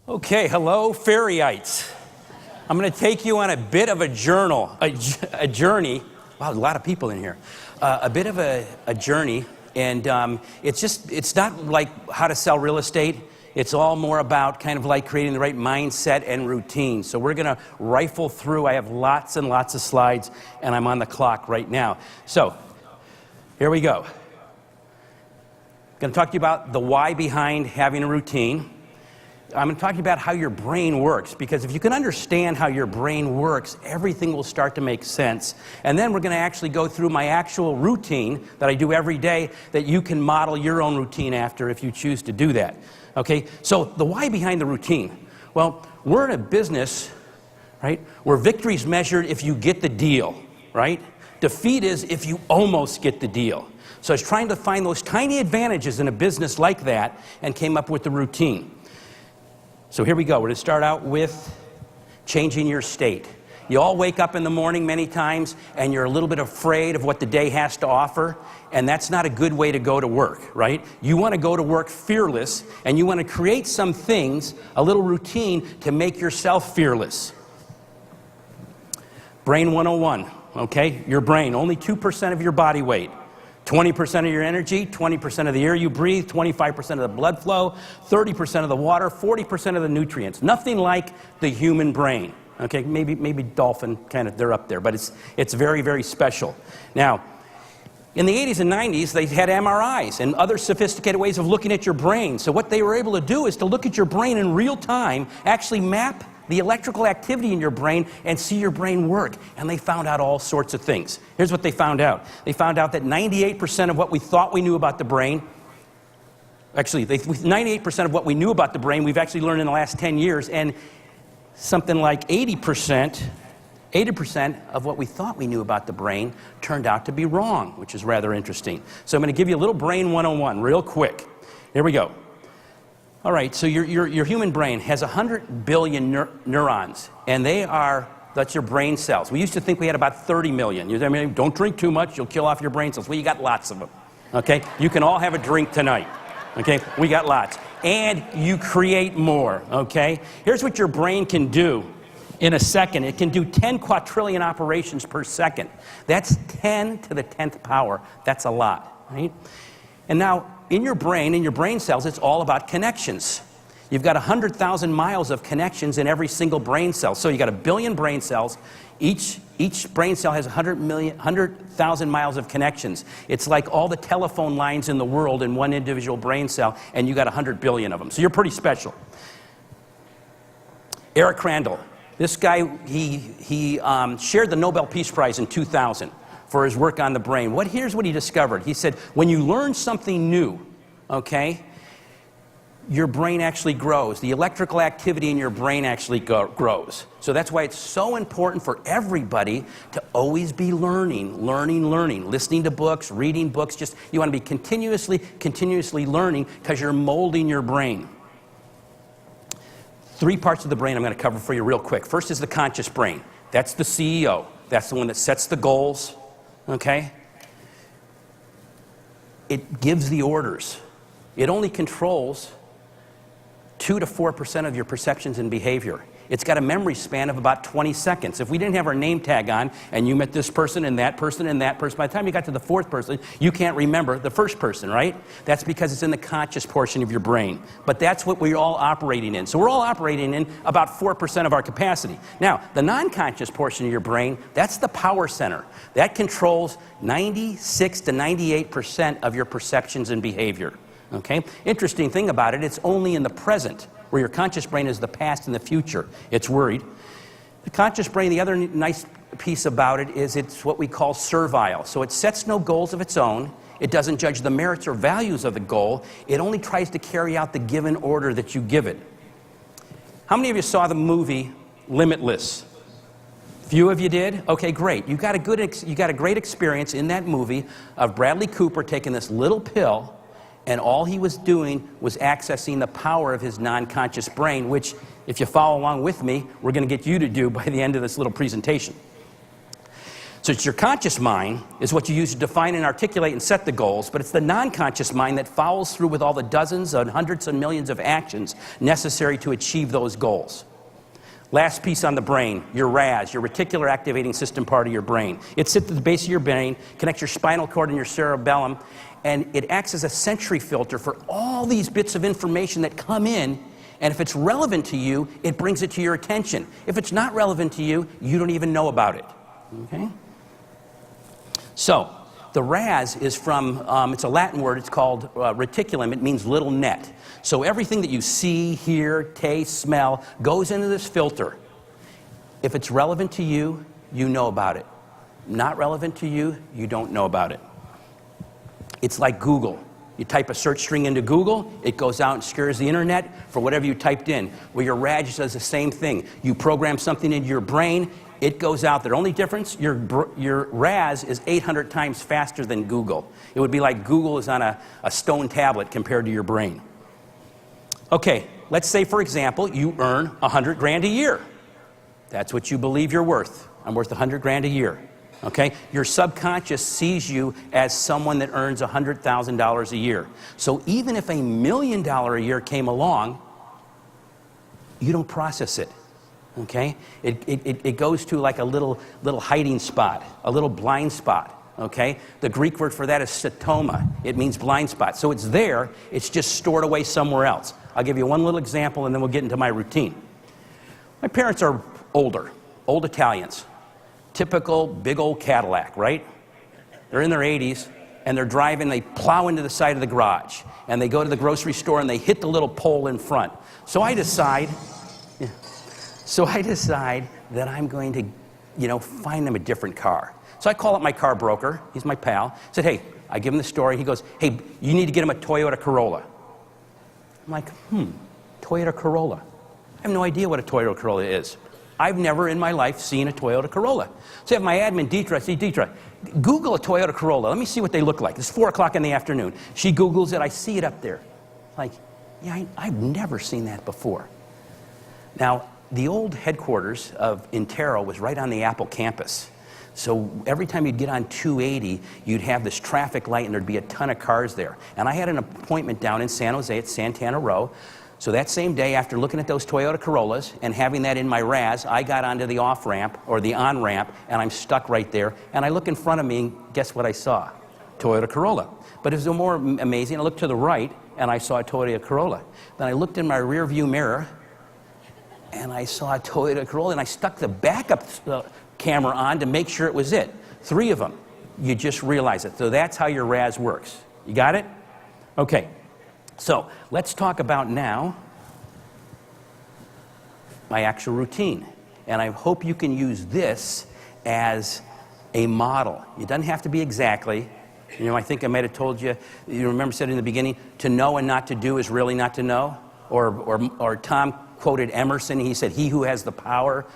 Okay, hello, fairyites. I'm going to take you on a bit of a journey. Wow, a lot of people in here. A bit of a journey, and it's not like how to sell real estate. It's all more about kind of like creating the right mindset and routine. So we're going to rifle through. I have lots and lots of slides, and I'm on the clock right now. So here we go. I'm going to talk to you about the why behind having a routine. I'm going to talk to you about how your brain works, because if you can understand how your brain works, everything will start to make sense. And then we're going to actually go through my actual routine that I do every day that you can model your own routine after if you choose to do that. Okay, so the why behind the routine. Well, we're in a business, right, where victory is measured if you get the deal, right? Defeat is if you almost get the deal. So I was trying to find those tiny advantages in a business like that and came up with the routine. So here we go. We're going to start out with changing your state. You all wake up in the morning many times and you're a little bit afraid of what the day has to offer, and that's not a good way to go to work, right? You want to go to work fearless, and you want to create some things, a little routine to make yourself fearless. Brain 101, okay? Your brain, only 2% of your body weight. 20% of your energy, 20% of the air you breathe, 25% of the blood flow, 30% of the water, 40% of the nutrients. Nothing like the human brain. Okay, maybe dolphin, kind of, they're up there, but it's very, very special. Now, in the 80s and 90s, they had MRIs and other sophisticated ways of looking at your brain. So what they were able to do is to look at your brain in real time, actually map the electrical activity in your brain and see your brain work. And they found out all sorts of things. Here's what they found out. They found out that 98% of what we thought we knew about the brain, 98% of what we knew about the brain, we've actually learned in the last 10 years, and something like 80% of what we thought we knew about the brain turned out to be wrong, which is rather interesting. So I'm going to give you a little brain 101 real quick. Here we go. All right, so your human brain has 100 billion neurons, and that's your brain cells. We used to think we had about 30 million. I mean, don't drink too much, you'll kill off your brain cells. Well, you got lots of them, okay? You can all have a drink tonight, okay? We got lots. And you create more, okay? Here's what your brain can do in a second. It can do 10 quadrillion operations per second. That's 10 to the 10th power. That's a lot, right? And now, in your brain cells, it's all about connections. You've got 100,000 miles of connections in every single brain cell. So you got 1 billion brain cells. Each brain cell has 100,000 miles of connections. It's like all the telephone lines in the world in one individual brain cell, and you got 100 billion of them. So you're pretty special. Eric Crandall, this guy, he shared the Nobel Peace Prize in 2000. For his work on the brain. Here's what he discovered. He said, when you learn something new, okay, your brain actually grows. The electrical activity in your brain actually grows. So that's why it's so important for everybody to always be learning, listening to books, reading books. You want to be continuously learning, because you're molding your brain. 3 parts of the brain I'm going to cover for you real quick. First is the conscious brain. That's the CEO. That's the one that sets the goals. Okay? It gives the orders. It only controls 2 to 4% of your perceptions and behavior. It's got a memory span of about 20 seconds. If we didn't have our name tag on, and you met this person and that person and that person, by the time you got to the 4th person, you can't remember the first person, right? That's because it's in the conscious portion of your brain. But that's what we're all operating in. So we're all operating in about 4% of our capacity. Now, the non-conscious portion of your brain, that's the power center. That controls 96 to 98% of your perceptions and behavior. Okay? Interesting thing about it, it's only in the present, where your conscious brain is the past and the future. It's worried. The conscious brain, the other nice piece about it is it's what we call servile. So it sets no goals of its own. It doesn't judge the merits or values of the goal. It only tries to carry out the given order that you give it. How many of you saw the movie Limitless? Few of you did? Okay, great. You got a great experience in that movie of Bradley Cooper taking this little pill, and all he was doing was accessing the power of his non-conscious brain, which, if you follow along with me, we're going to get you to do by the end of this little presentation. So it's your conscious mind is what you use to define and articulate and set the goals, but it's the non-conscious mind that follows through with all the dozens and hundreds and millions of actions necessary to achieve those goals. Last piece on the brain, your RAS, your reticular activating system part of your brain. It sits at the base of your brain, connects your spinal cord and your cerebellum, and it acts as a sensory filter for all these bits of information that come in, and if it's relevant to you, it brings it to your attention. If it's not relevant to you, you don't even know about it. Okay? So, the RAS is from, it's a Latin word, it's called reticulum, it means little net. So everything that you see, hear, taste, smell goes into this filter. If it's relevant to you, you know about it. Not relevant to you, you don't know about it. It's like Google. You type a search string into Google, it goes out and scans the internet for whatever you typed in. Well, your RAS does the same thing. You program something into your brain, it goes out there. Only difference, your RAS is 800 times faster than Google. It would be like Google is on a stone tablet compared to your brain. Okay, let's say, for example, you earn 100 grand a year. That's what you believe you're worth. I'm worth 100 grand a year. Okay? Your subconscious sees you as someone that earns $100,000 a year. So even if $1 million a year came along, you don't process it. Okay? It goes to like a little hiding spot, a little blind spot. Okay? The Greek word for that is stoma. It means blind spot. So it's there, it's just stored away somewhere else. I'll give you one little example and then we'll get into my routine. My parents are older, old Italians. Typical big old Cadillac, right? They're in their 80s and they're driving, they plow into the side of the garage and they go to the grocery store and they hit the little pole in front. So I decide that I'm going to, find them a different car. So I call up my car broker, he's my pal, I said, hey, I give him the story, he goes, hey, you need to get him a Toyota Corolla. I'm like, Toyota Corolla. I have no idea what a Toyota Corolla is. I've never in my life seen a Toyota Corolla. So I have my admin, Deetra, I say, Deetra, Google a Toyota Corolla. Let me see what they look like. It's 4 o'clock in the afternoon. She Googles it, I see it up there. Like, yeah, I've never seen that before. Now, the old headquarters of Intero was right on the Apple campus. So every time you'd get on 280, you'd have this traffic light and there'd be a ton of cars there. And I had an appointment down in San Jose at Santana Row. So that same day, after looking at those Toyota Corollas and having that in my RAS, I got onto the off-ramp or the on-ramp, and I'm stuck right there. And I look in front of me, and guess what I saw? Toyota Corolla. But it was more amazing. I looked to the right, and I saw a Toyota Corolla. Then I looked in my rear view mirror, and I saw a Toyota Corolla, and I stuck the backup camera on to make sure it was it. 3 of them. You just realize it. So that's how your RAS works. You got it? Okay. So let's talk about now my actual routine. And I hope you can use this as a model. It doesn't have to be exactly. I think I might have told you, you remember said in the beginning, to know and not to do is really not to know. Or Tom quoted Emerson, he said, he who has the power,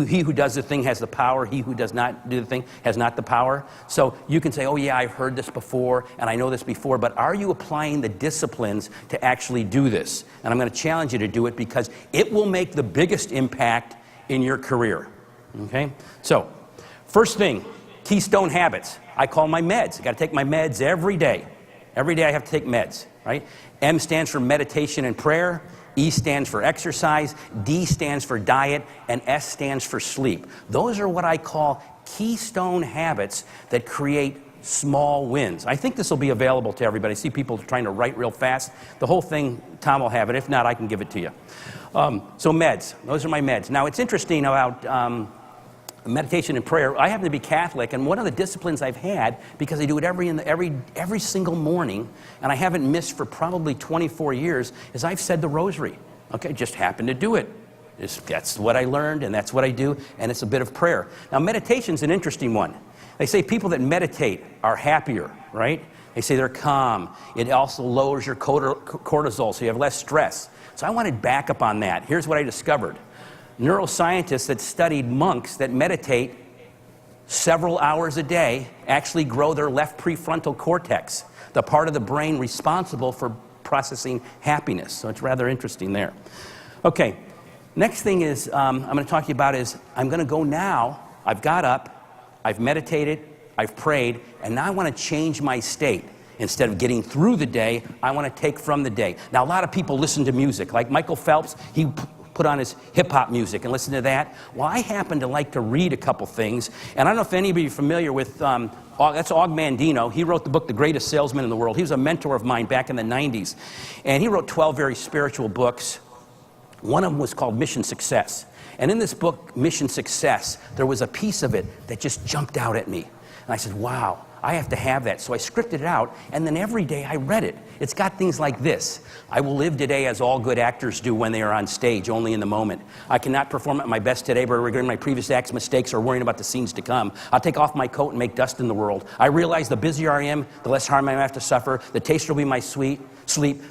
he who does the thing has the power, he who does not do the thing has not the power. So you can say, oh yeah, I've heard this before, and I know this before, but are you applying the disciplines to actually do this? And I'm going to challenge you to do it because it will make the biggest impact in your career. Okay? So, first thing, keystone habits. I call my meds. I got to take my meds every day. Every day I have to take meds, right? M stands for meditation and prayer. E stands for exercise, D stands for diet, and S stands for sleep. Those are what I call keystone habits that create small wins. I think this will be available to everybody. I see people trying to write real fast. The whole thing, Tom will have it. If not, I can give it to you. So meds, those are my meds. Now, it's interesting about meditation and prayer. I happen to be Catholic, and one of the disciplines I've had, because I do it every single morning, and I haven't missed for probably 24 years, is I've said the rosary. Okay, just happened to do it. That's what I learned, and that's what I do, and it's a bit of prayer. Now, meditation's an interesting one. They say people that meditate are happier, right? They say they're calm. It also lowers your cortisol, so you have less stress. So I wanted backup on that. Here's what I discovered. Neuroscientists that studied monks that meditate several hours a day actually grow their left prefrontal cortex, the part of the brain responsible for processing happiness. So it's rather interesting there. Okay, next thing is I'm going to talk to you about is I'm going to go now. I've got up. I've meditated, I've prayed, and now I want to change my state. Instead of getting through the day, I want to take from the day. Now, a lot of people listen to music. Like Michael Phelps, he put on his hip-hop music and listen to that. Well, I happen to like to read a couple things. And I don't know if anybody is familiar with, that's Og Mandino. He wrote the book, The Greatest Salesman in the World. He was a mentor of mine back in the 90s. And he wrote 12 very spiritual books. One of them was called Mission Success. And in this book, Mission Success, there was a piece of it that just jumped out at me. And I said, wow, I have to have that. So I scripted it out, and then every day I read it. It's got things like this. I will live today as all good actors do when they are on stage, only in the moment. I cannot perform at my best today by regretting my previous acts, mistakes, or worrying about the scenes to come. I'll take off my coat and make dust in the world. I realize the busier I am, the less harm I have to suffer. The tastier will be my sleep,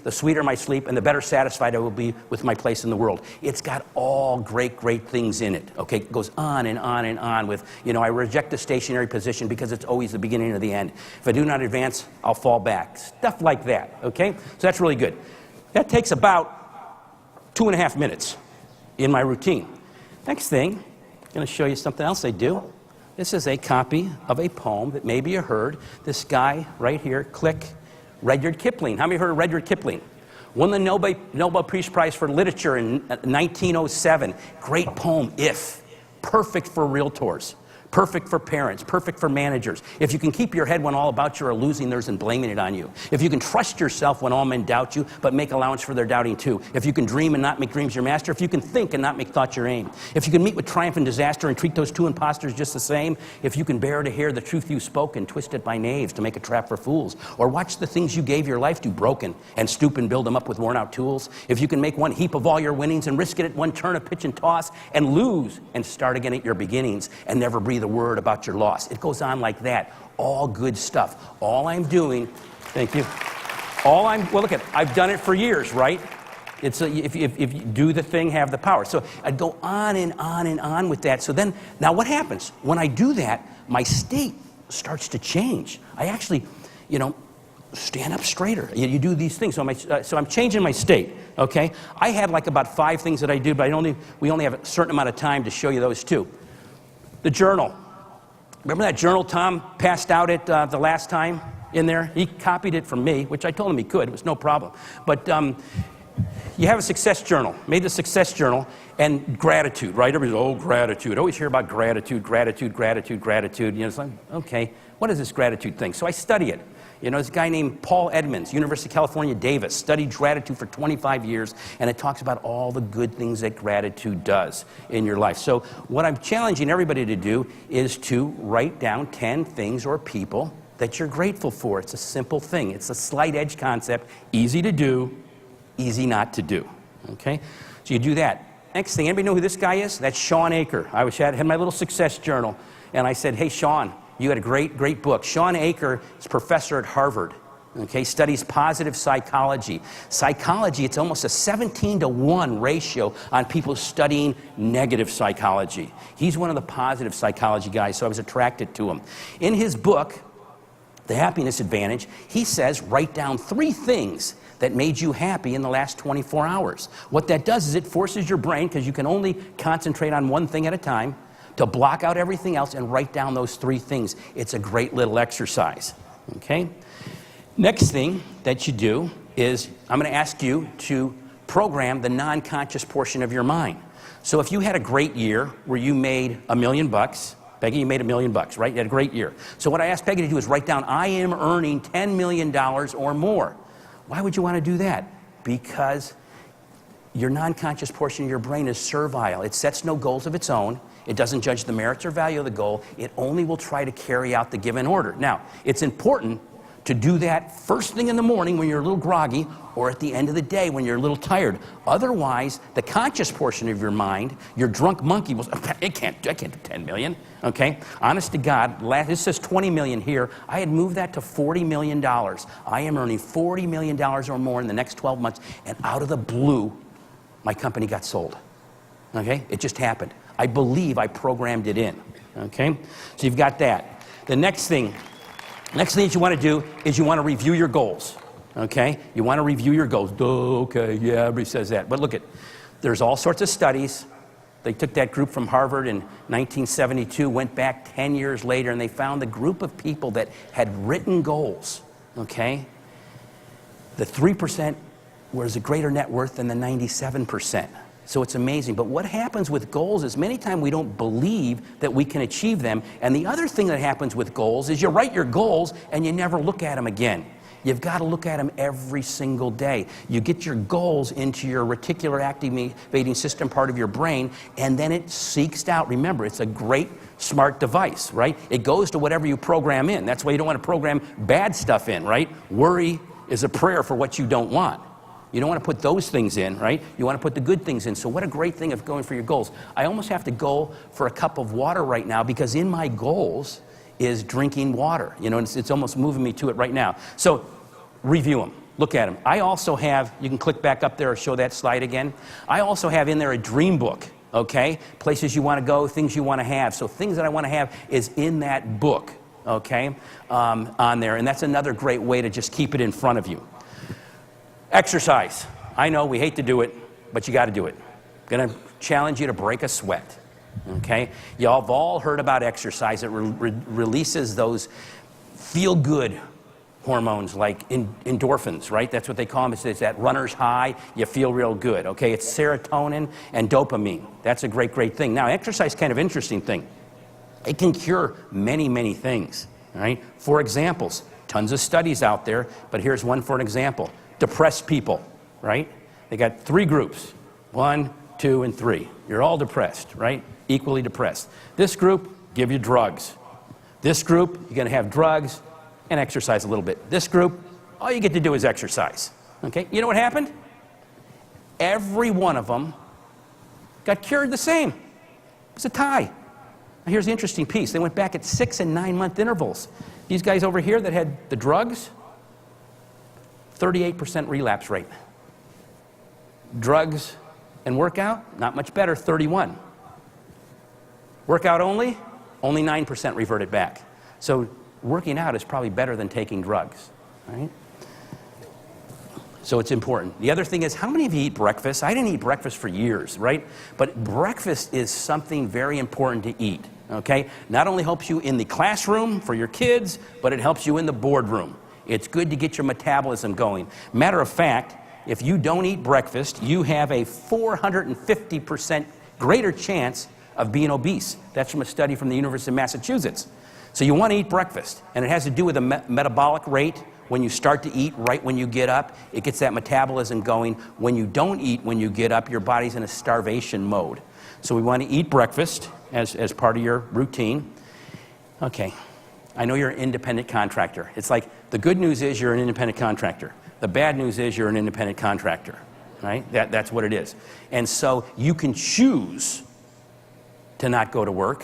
the sweeter my sleep, and the better satisfied I will be with my place in the world. It's got all great, great things in it. Okay, it goes on and on and on with, I reject the stationary position because it's always the beginning of the end. If I do not advance, I'll fall back. Stuff like that, okay? So that's really good. That takes about 2.5 minutes in my routine. Next thing, I'm going to show you something else I do. This is a copy of a poem that maybe you heard. This guy right here, click, Rudyard Kipling. How many heard of Rudyard Kipling? Won the Nobel Peace Prize for Literature in 1907. Great poem, If. Perfect for realtors. Perfect for parents, perfect for managers. If you can keep your head when all about you are losing theirs and blaming it on you. If you can trust yourself when all men doubt you, but make allowance for their doubting too. If you can dream and not make dreams your master. If you can think and not make thoughts your aim. If you can meet with triumph and disaster and treat those two impostors just the same. If you can bear to hear the truth you spoke and twist it by knaves to make a trap for fools. Or watch the things you gave your life to broken and stoop and build them up with worn out tools. If you can make one heap of all your winnings and risk it at one turn of pitch and toss and lose and start again at your beginnings and never breathe a word about your loss. It goes on like that. All good stuff. All I'm doing, thank you. Well, look at, I've done it for years, right? It's if you do the thing, have the power. So I'd go on and on and on with that. So then, now what happens? When I do that, my state starts to change. I actually, stand up straighter. You do these things. So I'm changing my state, okay? I had like about 5 things that I do, but we only have a certain amount of time to show you those too. The journal. Remember that journal Tom passed out at the last time in there? He copied it from me, which I told him he could. It was no problem. But you have a success journal. Made the success journal and gratitude, right? Everybody's, gratitude. I always hear about gratitude, gratitude, gratitude, gratitude. It's like, okay, what is this gratitude thing? So I study it. There's a guy named Paul Edmonds, University of California, Davis, studied gratitude for 25 years, and it talks about all the good things that gratitude does in your life. So what I'm challenging everybody to do is to write down 10 things or people that you're grateful for. It's a simple thing. It's a slight edge concept, easy to do, easy not to do, okay? So you do that. Next thing, anybody know who this guy is? That's Shawn Achor. I had my little success journal, and I said, hey, Shawn, you had a great, great book. Shawn Achor is a professor at Harvard, okay, studies positive psychology. Psychology, it's almost a 17-to-1 ratio on people studying negative psychology. He's one of the positive psychology guys, so I was attracted to him. In his book, The Happiness Advantage, he says, write down 3 things that made you happy in the last 24 hours. What that does is it forces your brain, because you can only concentrate on one thing at a time, to block out everything else and write down those 3 things. It's a great little exercise, okay? Next thing that you do is I'm going to ask you to program the non-conscious portion of your mind. So if you had a great year where you made $1 million, Peggy, you made $1 million, right? You had a great year. So what I asked Peggy to do is write down, I am earning $10 million or more. Why would you want to do that? Because your non-conscious portion of your brain is servile. It sets no goals of its own. It doesn't judge the merits or value of the goal. It only will try to carry out the given order. Now, it's important to do that first thing in the morning when you're a little groggy, or at the end of the day when you're a little tired. Otherwise, the conscious portion of your mind, your drunk monkey will say, I can't do 10 million, okay? Honest to God, this says 20 million here. I had moved that to $40 million. I am earning $40 million or more in the next 12 months, and out of the blue, my company got sold, okay? It just happened. I believe I programmed it in, okay? So you've got that. The next thing that you want to do is you want to review your goals, okay? You want to review your goals. Duh, okay, yeah, everybody says that. But look, there's all sorts of studies They took that group from Harvard in 1972, went back 10 years later, and they found the group of people that had written goals, okay? The 3% was a greater net worth than the 97%. So it's amazing. But what happens with goals is many times we don't believe that we can achieve them. And the other thing that happens with goals is you write your goals and you never look at them again. You've got to look at them every single day. You get your goals into your reticular activating system part of your brain, and then it seeks out. Remember, it's a great smart device, right? It goes to whatever you program in. That's why you don't want to program bad stuff in, right? Worry is a prayer for what you don't want. You don't want to put those things in, right? You want to put the good things in. So what a great thing of going for your goals. I almost have to go for a cup of water right now because in my goals is drinking water. You know, it's almost moving me to it right now. So review them. Look at them. I also have, you can click back up there or show that slide again. I also have in there a dream book, okay? Places you want to go, things you want to have. So things that I want to have is in that book, okay, on there. And that's another great way to just keep it in front of you. Exercise. I know we hate to do it, but you got to do it. I'm going to challenge you to break a sweat. Okay? Y'all have all heard about exercise. It releases those feel-good hormones like endorphins, right? That's what they call them. It's that runner's high. You feel real good. Okay? It's serotonin and dopamine. That's a great, great thing. Now, exercise is kind of an interesting thing. It can cure many, many things. Right? For examples, tons of studies out there, but here's one for an example. Depressed people, right? They got 3 groups, 1, 2, and 3. You're all depressed, right? Equally depressed. This group, give you drugs. This group, you're going to have drugs and exercise a little bit. This group, all you get to do is exercise. Okay? You know what happened? Every one of them got cured the same. It was a tie. Now here's the interesting piece. They went back at 6 and 9 month intervals. These guys over here that had the drugs, 38% relapse rate. Drugs and workout, not much better, 31. Workout only 9% reverted back. So working out is probably better than taking drugs, right? So it's important. The other thing is, how many of you eat breakfast? I didn't eat breakfast for years, right? But breakfast is something very important to eat, okay? Not only helps you in the classroom for your kids, but it helps you in the boardroom. It's good to get your metabolism going. Matter of fact, if you don't eat breakfast, you have a 450% greater chance of being obese. That's from a study from the University of Massachusetts. So you want to eat breakfast, and it has to do with the metabolic rate. When you start to eat right when you get up, it gets that metabolism going. When you don't eat when you get up, your body's in a starvation mode. So we want to eat breakfast as part of your routine. Okay. I know you're an independent contractor. It's like the good news is you're an independent contractor. The bad news is you're an independent contractor, right? That's what it is. And so you can choose to not go to work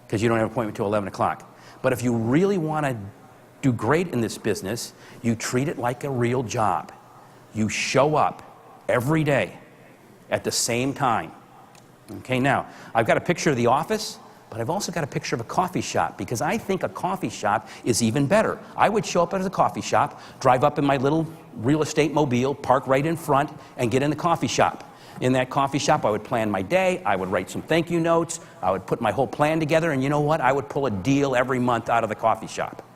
because you don't have an appointment till 11 o'clock. But if you really want to do great in this business, you treat it like a real job. You show up every day at the same time. Okay, now, I've got a picture of the office. But I've also got a picture of a coffee shop because I think a coffee shop is even better. I would show up at a coffee shop, drive up in my little real estate mobile, park right in front, and get in the coffee shop. In that coffee shop, I would plan my day. I would write some thank you notes. I would put my whole plan together. And you know what? I would pull a deal every month out of the coffee shop.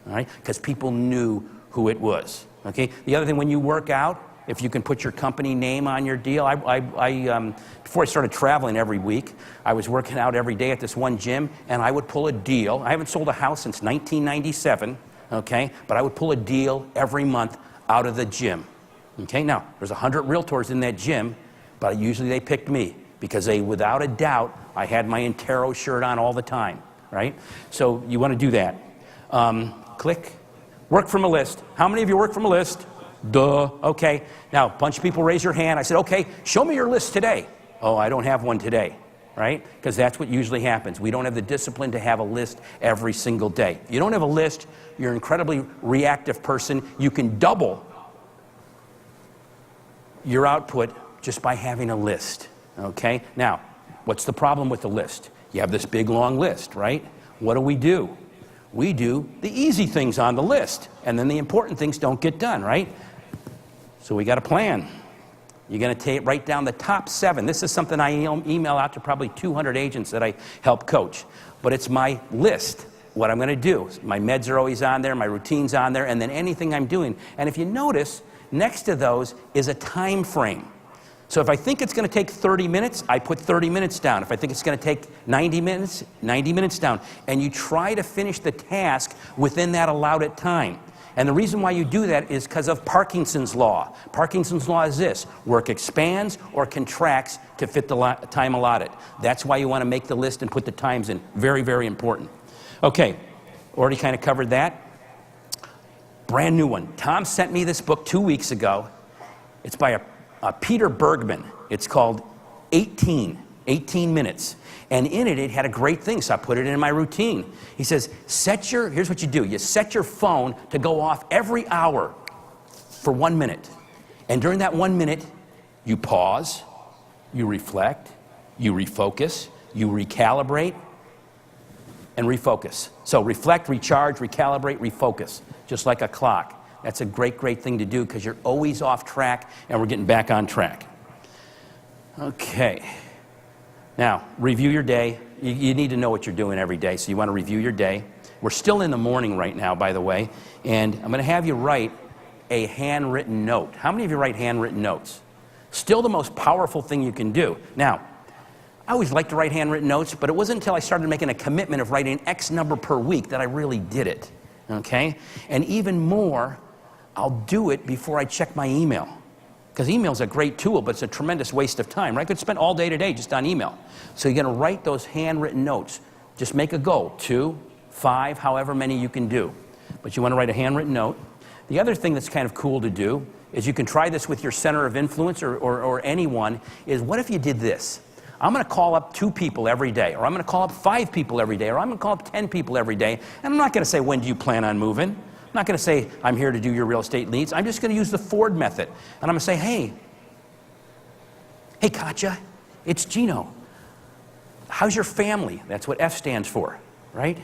All right? Because people knew who it was. Okay? The other thing, when you work out, if you can put your company name on your deal. Before I started traveling every week, I was working out every day at this one gym, and I would pull a deal. I haven't sold a house since 1997, okay? But I would pull a deal every month out of the gym. Okay, now, there's 100 realtors in that gym, but usually they picked me because they, without a doubt, I had my Intero shirt on all the time, right? So you want to do that. Click. Work from a list. How many of you work from a list? Duh. Okay. Now, a bunch of people raise your hand. I said, okay, show me your list today. Oh, I don't have one today, right? Because that's what usually happens. We don't have the discipline to have a list every single day. If you don't have a list, you're an incredibly reactive person. You can double your output just by having a list, okay? Now, what's the problem with the list? You have this big, long list, right? What do? We do the easy things on the list, and then the important things don't get done, right? So we got a plan. You're going to write down the top 7. This is something I email out to probably 200 agents that I help coach. But it's my list, what I'm going to do. My meds are always on there, my routine's on there, and then anything I'm doing. And if you notice, next to those is a time frame. So if I think it's going to take 30 minutes, I put 30 minutes down. If I think it's going to take 90 minutes, 90 minutes down. And you try to finish the task within that allotted time. And the reason why you do that is because of Parkinson's law. Parkinson's law is this: work expands or contracts to fit the time allotted. That's why you want to make the list and put the times in. Very, very important. Okay, already kind of covered that. Brand new one. Tom sent me this book 2 weeks ago. It's by Peter Bergman. It's called 18 Minutes. And in it, it had a great thing, so I put it in my routine. He says, here's what you do. You set your phone to go off every hour for 1 minute. And during that 1 minute, you pause, you reflect, you refocus, you recalibrate, and refocus. So reflect, recharge, recalibrate, refocus, just like a clock. That's a great, great thing to do because you're always off track, and we're getting back on track. Okay. Now, review your day. You need to know what you're doing every day, so you want to review your day. We're still in the morning right now, by the way, and I'm going to have you write a handwritten note. How many of you write handwritten notes? Still the most powerful thing you can do. Now, I always liked to write handwritten notes, but it wasn't until I started making a commitment of writing X number per week that I really did it, okay? And even more, I'll do it before I check my email. Because email is a great tool, but it's a tremendous waste of time, right? I could spend all day today just on email. So you're going to write those handwritten notes. Just make a goal, 2, 5, however many you can do. But you want to write a handwritten note. The other thing that's kind of cool to do is you can try this with your center of influence or anyone, is what if you did this? I'm going to call up 2 people every day, or I'm going to call up 5 people every day, or I'm going to call up 10 people every day, and I'm not going to say, when do you plan on moving? I'm not going to say, I'm here to do your real estate needs. I'm just going to use the Ford method. And I'm going to say, hey, Katja, it's Gino. How's your family? That's what F stands for, right?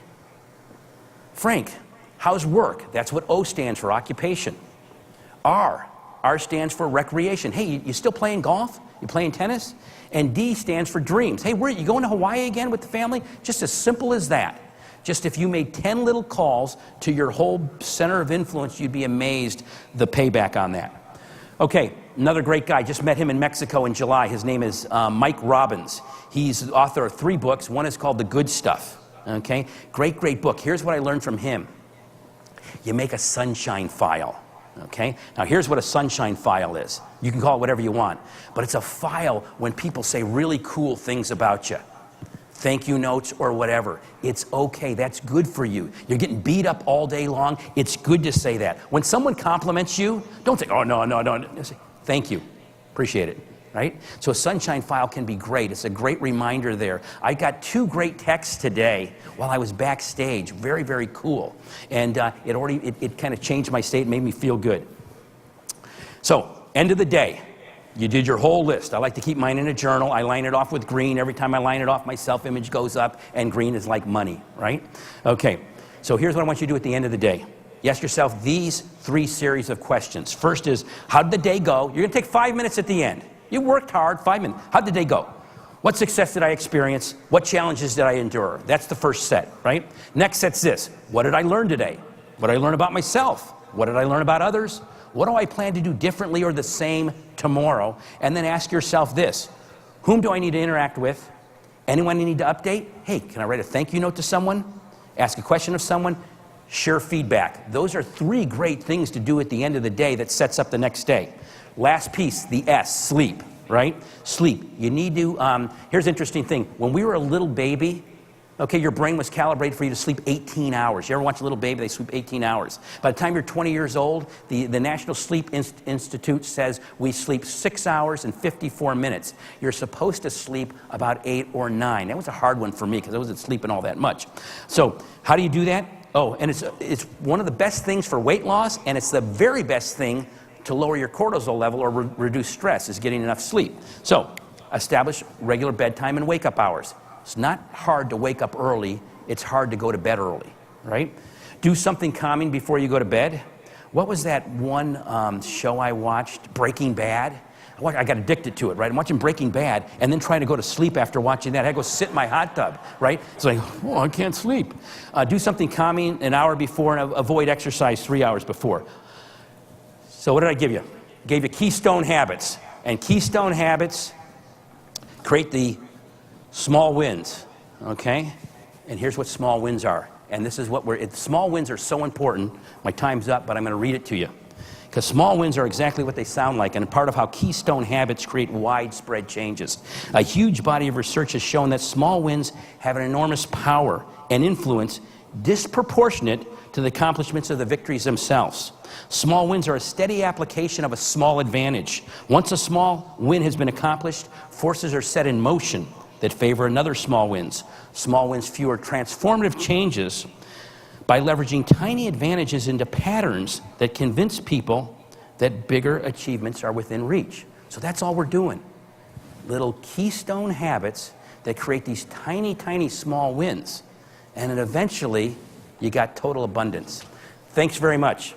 Frank, how's work? That's what O stands for, occupation. R stands for recreation. Hey, you still playing golf? You playing tennis? And D stands for dreams. Hey, where you going to Hawaii again with the family? Just as simple as that. Just if you made 10 little calls to your whole center of influence, you'd be amazed the payback on that. Okay, another great guy. Just met him in Mexico in July. His name is Mike Robbins. He's the author of 3 books. One is called The Good Stuff. Okay, great, great book. Here's what I learned from him. You make a sunshine file. Okay, now here's what a sunshine file is. You can call it whatever you want, but it's a file when people say really cool things about you. Thank you notes or whatever. It's okay. That's good for you. You're getting beat up all day long. It's good to say that. When someone compliments you, don't say, oh, no. Say, thank you. Appreciate it. Right? So a sunshine file can be great. It's a great reminder there. I got 2 great texts today while I was backstage. Very, very cool. And it kind of changed my state and made me feel good. So, end of the day. You did your whole list. I like to keep mine in a journal. I line it off with green. Every time I line it off, my self-image goes up, and green is like money, right? Okay, so here's what I want you to do at the end of the day. You ask yourself these 3 series of questions. First is, how did the day go? You're going to take 5 minutes at the end. You worked hard, 5 minutes. How did the day go? What success did I experience? What challenges did I endure? That's the first set, right? Next set's this. What did I learn today? What did I learn about myself? What did I learn about others? What do I plan to do differently or the same tomorrow? And then ask yourself this. Whom do I need to interact with? Anyone I need to update? Hey, can I write a thank you note to someone? Ask a question of someone? Share feedback. Those are 3 great things to do at the end of the day that sets up the next day. Last piece, the S, sleep, right? Sleep. You need to, here's an interesting thing. When we were a little baby, okay, your brain was calibrated for you to sleep 18 hours. You ever watch a little baby, they sleep 18 hours. By the time you're 20 years old, the National Sleep Institute says we sleep 6 hours and 54 minutes. You're supposed to sleep about 8 or 9. That was a hard one for me because I wasn't sleeping all that much. So how do you do that? Oh, and it's one of the best things for weight loss, and it's the very best thing to lower your cortisol level or reduce stress is getting enough sleep. So establish regular bedtime and wake-up hours. It's not hard to wake up early. It's hard to go to bed early, right? Do something calming before you go to bed. what was that one show I watched? Breaking Bad. I got addicted to it, right? I'm watching Breaking Bad and then trying to go to sleep after watching that. I had to go sit in my hot tub, right? It's like, oh, I can't sleep. Do something calming an hour before and avoid exercise 3 hours before. So what did I give you? Gave you Keystone Habits. And Keystone Habits create the small wins, okay? And here's what small wins are. And this is what small wins are so important. My time's up, but I'm going to read it to you. Because small wins are exactly what they sound like, and part of how Keystone Habits create widespread changes. A huge body of research has shown that small wins have an enormous power and influence disproportionate to the accomplishments of the victories themselves. Small wins are a steady application of a small advantage. Once a small win has been accomplished, forces are set in motion that favor another small wins. Small wins fuel transformative changes by leveraging tiny advantages into patterns that convince people that bigger achievements are within reach. So that's all we're doing. Little keystone habits that create these tiny, tiny small wins. And then eventually, you got total abundance. Thanks very much.